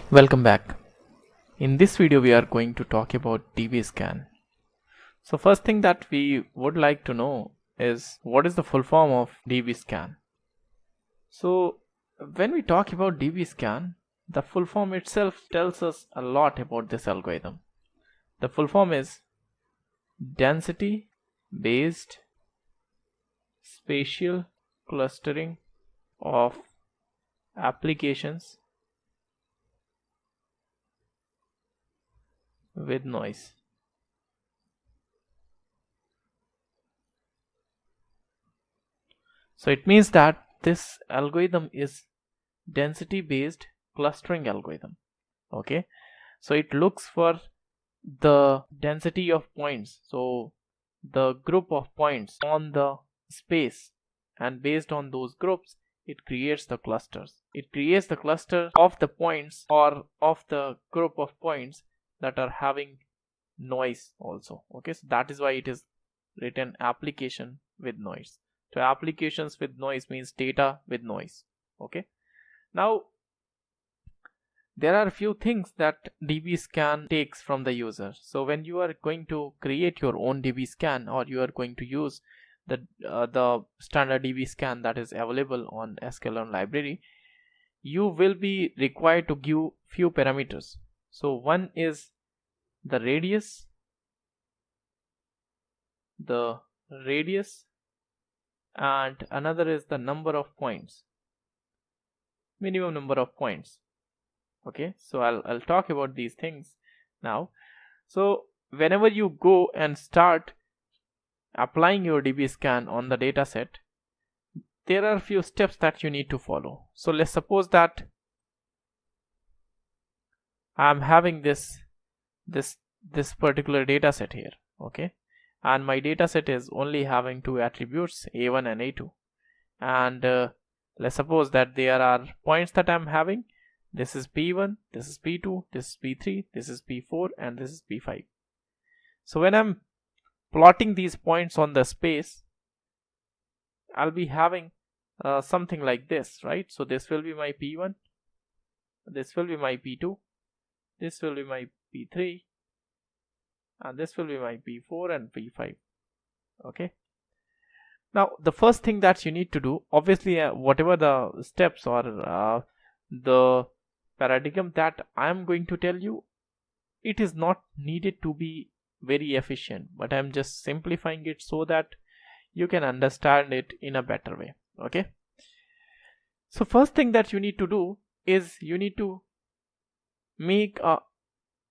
Welcome back. In this video we are going to talk about Dbscan. So first thing that we would like to know is what is the full form of Dbscan. So when we talk about Dbscan, the full form itself tells us a lot about this algorithm. The full form is density based spatial clustering of applications with noise. So it means that this algorithm is density based clustering algorithm. Okay, so it looks for the density of points, so the group of points on the space, and based on those groups it creates the clusters. It creates the cluster of the points or of the group of points that are having noise also. Okay, so that is why it is written application with noise. So applications with noise means data with noise. Okay, now there are a few things that Dbscan takes from the user. So when you are going to create your own Dbscan, or you are going to use the standard Dbscan that is available on sklearn library, you will be required to give few parameters. So one is the radius, and another is the number of points, minimum number of points. Okay, so I'll talk about these things now. So whenever you go and start applying your Dbscan on the dataset, there are a few steps that you need to follow. So let's suppose that I'm having this particular dataset here. Okay, and my dataset is only having two attributes, a1 and a2, and let's suppose that there are points that I'm having. This is p1, this is p2, this is p3, this is p4, and this is p5. So when I'm plotting these points on the space, I'll be having something like this, right? So this will be my p1, this will be my p2, this will be my p3, and this will be my p4 and p5. Okay, now the first thing that you need to do, obviously whatever the steps or the paradigm that I am going to tell you, it is not needed to be very efficient, but I am just simplifying it so that you can understand it in a better way. Okay, so first thing that you need to do is you need to make a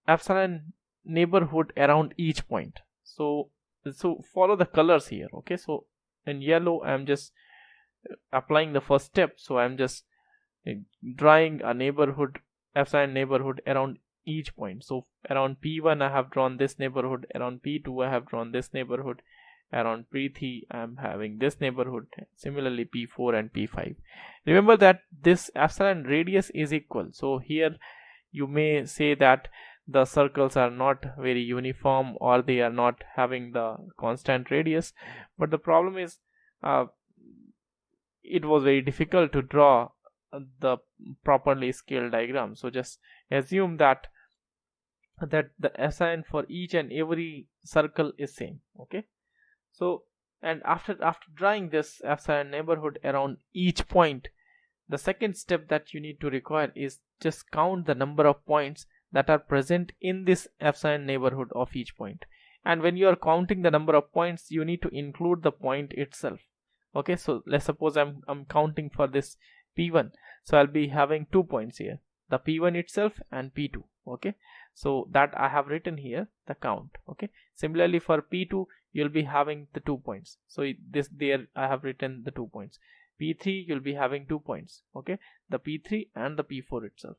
epsilon neighborhood around each point. So follow the colors here. Okay, so in yellow I'm just applying the first step, so I'm just drawing a neighborhood, epsilon neighborhood around each point. So around p1 I have drawn this neighborhood, around p2 I have drawn this neighborhood, around p3 I am having this neighborhood, similarly p4 and p5. Remember that this epsilon radius is equal. So here you may say that the circles are not very uniform, or they are not having the constant radius, but the problem is it was very difficult to draw the properly scaled diagram. So just assume that the epsilon for each and every circle is same. Okay, so and after drawing this epsilon neighborhood around each point, the second step that you need to require is just count the number of points that are present in this epsilon neighborhood of each point. And when you are counting the number of points, you need to include the point itself. Okay, so let's suppose I'm counting for this p1, so I'll be having 2 points here, the p1 itself and p2. Okay, so that I have written here the count. Okay, similarly for p2 you'll be having the 2 points, so this there I have written the 2 points. p3 you'll be having 2 points. Okay, the p3 and the p4 itself,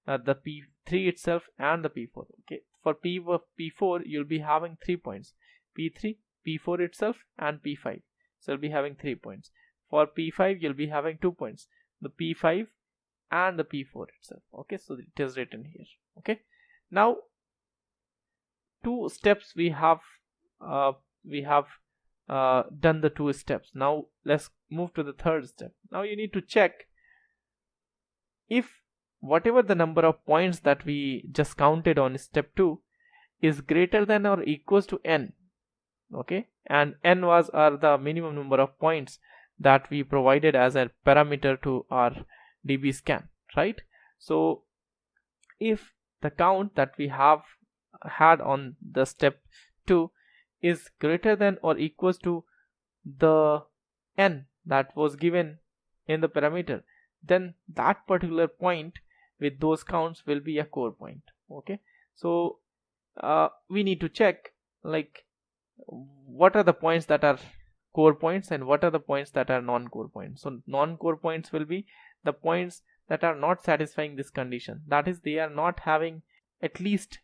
the p3 itself and the p4. Okay, for p4 you'll be having 3 points, p3, p4 itself and p5, so you'll be having 3 points. For p5 you'll be having 2 points, the p5 and the p4 itself. Okay, so it is written here. Okay, now 2 steps we have done the 2 steps. Now let's move to the third step. Now you need to check if whatever the number of points that we just counted on step 2 is greater than or equals to n, okay, and n are the minimum number of points that we provided as a parameter to our Dbscan, right? So if the count that we have had on the step 2 is greater than or equals to the n that was given in the parameter, then that particular point with those counts will be a core point, okay? So we need to check like what are the points that are core points and what are the points that are non-core points. So non-core points will be the points that are not satisfying this condition, that is they are not having at least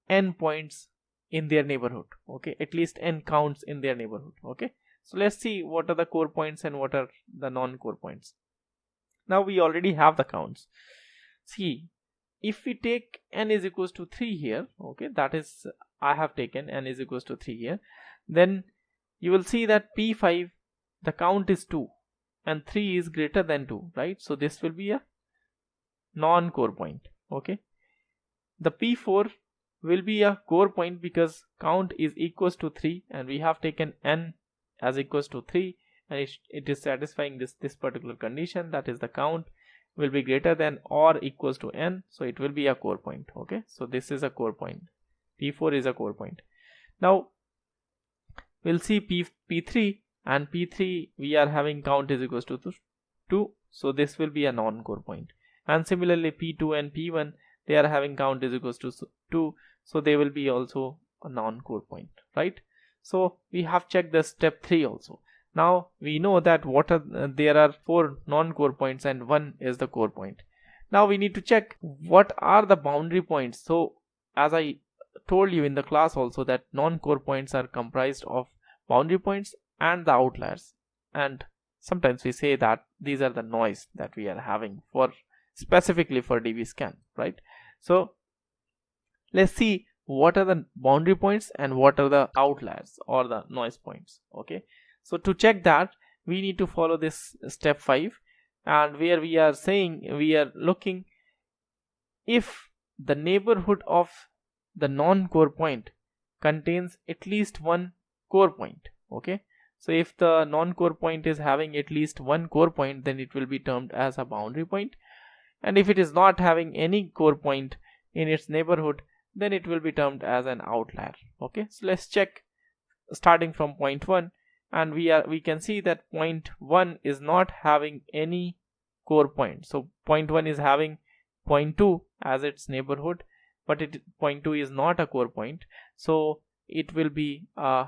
n points in their neighborhood, okay, at least n counts in their neighborhood, okay? So let's see what are the core points and what are the non-core points. Now we already have the counts. See, if we take n is equals to 3 here, okay, that is I have taken n is equals to 3 here, then you will see that P5 the count is 2 and 3 is greater than 2, right? So this will be a non-core point, okay? The P4 will be a core point because count is equals to 3 and we have taken n as equals to 3 and it is satisfying this particular condition, that is the count will be greater than or equals to n, so it will be a core point, okay? So this is a core point, P4 is a core point. Now we'll see P3 and P3 we are having count is equals to 2, so this will be a non-core point. And similarly P2 and P1 they are having count is equals to 2, so they will be also a non-core point, right? So we have checked the step 3 also. Now we know that there are 4 non-core points and 1 is the core point. Now we need to check what are the boundary points. So as I told you in the class also that non-core points are comprised of boundary points and the outliers, and sometimes we say that these are the noise that we are having for specifically for Dbscan, right? So let's see what are the boundary points and what are the outliers or the noise points, okay? So to check that we need to follow this step 5, and where we are saying we are looking if the neighborhood of the non-core point contains at least one core point, okay? So if the non-core point is having at least one core point, then it will be termed as a boundary point, and if it is not having any core point in its neighborhood, then it will be termed as an outlier, okay? So let's check starting from point 1, and we can see that point 1 is not having any core point. So point 1 is having point 2 as its neighborhood, but point 2 is not a core point, so it will be a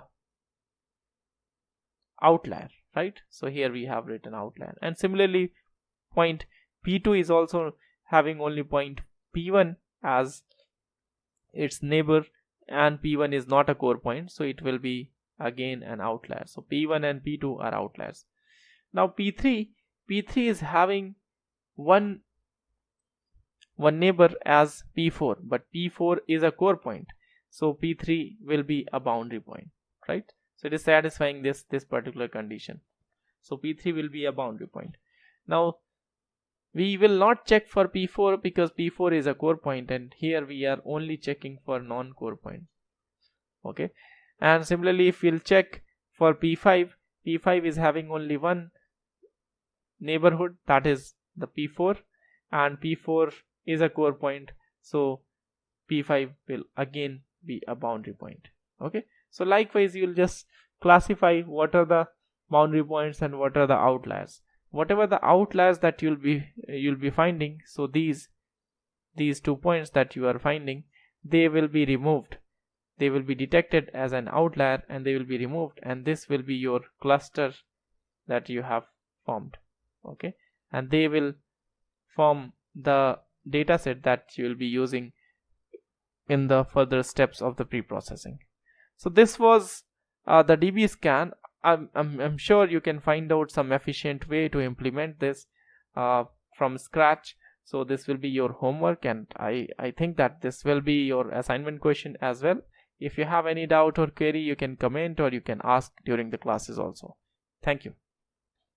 outlier, right? So here we have written outlier. And similarly point P2 is also having only point P1 as its neighbor, and P1 is not a core point, so it will be again an outlier. So P1 and P2 are outliers. Now P3 is having one neighbor as P4, but P4 is a core point, so P3 will be a boundary point, right? So it is satisfying this particular condition, so P3 will be a boundary point. Now we will not check for P4 because P4 is a core point, and here we are only checking for non-core points, okay? And similarly if we'll check for P5 is having only one neighborhood, that is the P4, and P4 is a core point, so P5 will again be a boundary point, okay? So likewise you will just classify what are the boundary points and what are the outliers. Whatever the outliers that you'll be finding, so these 2 points that you are finding, they will be removed, they will be detected as an outlier and they will be removed, and this will be your cluster that you have formed, okay? And they will form the data set that you will be using in the further steps of the pre-processing. So this was the Dbscan. I'm sure you can find out some efficient way to implement this from scratch. So this will be your homework, and I think that this will be your assignment question as well. If you have any doubt or query, you can comment or you can ask during the classes also. Thank you.